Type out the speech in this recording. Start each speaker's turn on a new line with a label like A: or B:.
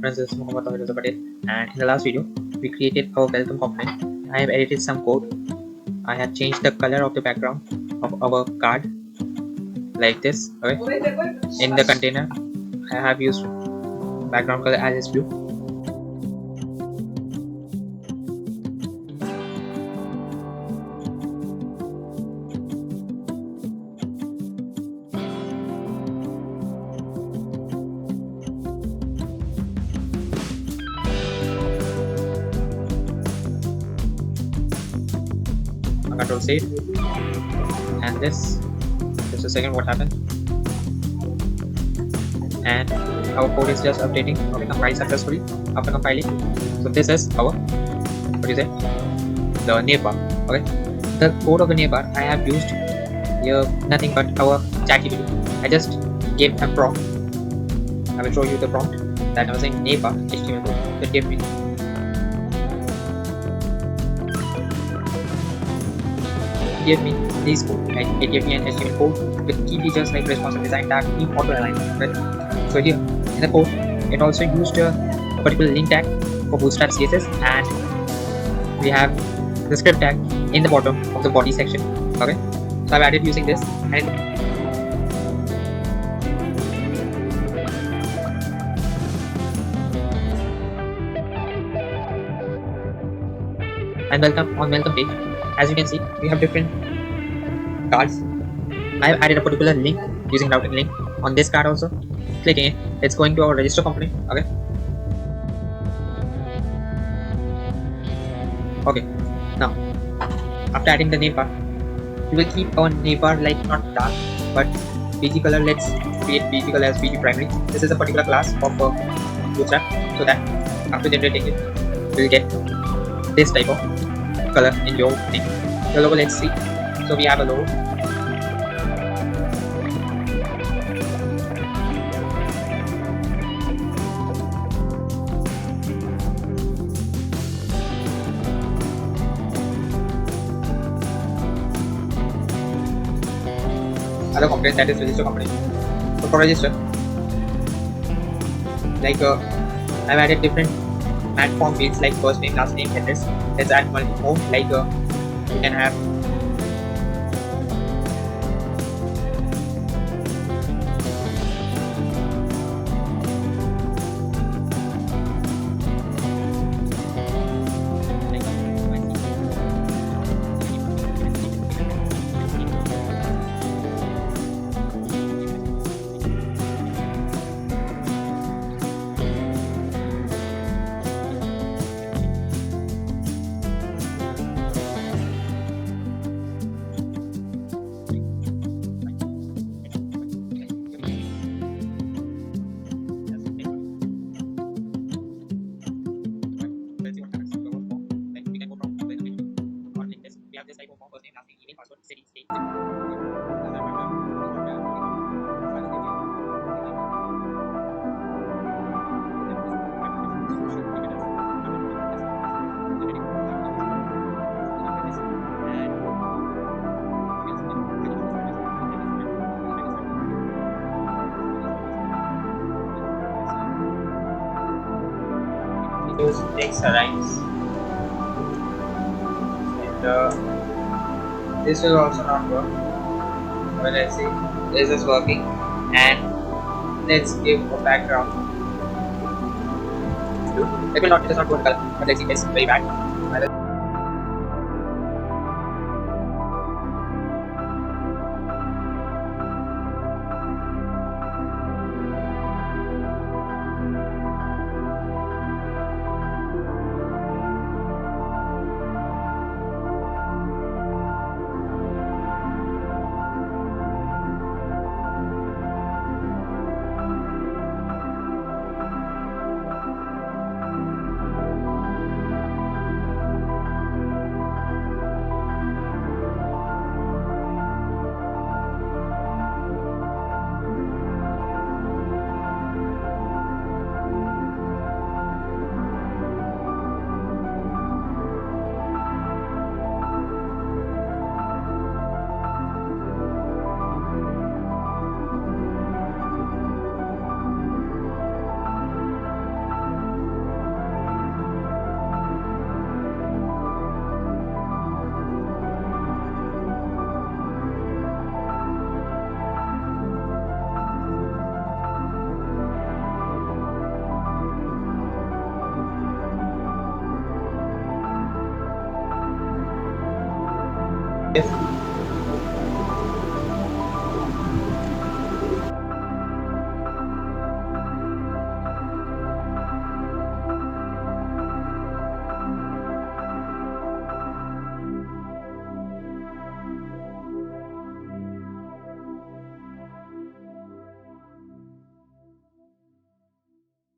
A: friends, this is Mohammed Patel, and in the last video we created our welcome component. I have edited some code. I have changed the color of the background of our card like this. Okay. In the container I have used background color as is blue. Control save, and this just a second what happened, and our code is just updating. Okay, compiled successfully after compiling. So this is our the navbar. Okay, the code of the navbar I have used here nothing but our Chat-gpt. I just gave a prompt. I will show you the prompt that I was saying navbar HTML code. It gave me these code, like it gave me an HTML code with key features like responsive design tag, theme, auto alignment. Right? So here in the code, it also used a particular link tag for Bootstrap CSS, and we have the script tag in the bottom of the body section. Okay, so I've added using this, and welcome page. As you can see, we have different cards. I have added a particular link using routing link on this card also. Clicking it, it's going to our register component. Okay. Now, after adding the navbar, we will keep our navbar like not dark, but BG color. Let's create BG color as BG primary. This is a particular class of Bootstrap, so that after generating it, we'll get this type of color in your thing. The logo, let's see. So we have a logo. Other component, that is register component. So for register, like I've added different platform fields like first name, last name, address. Let's add multi-home, like you can have this type of form, first name, last name, email, password, city, state. Use text aligns, and this will also not work. Well, let's see, this is working, and let's give a background. It will not, it is not good color, but let's see, it's very bad. if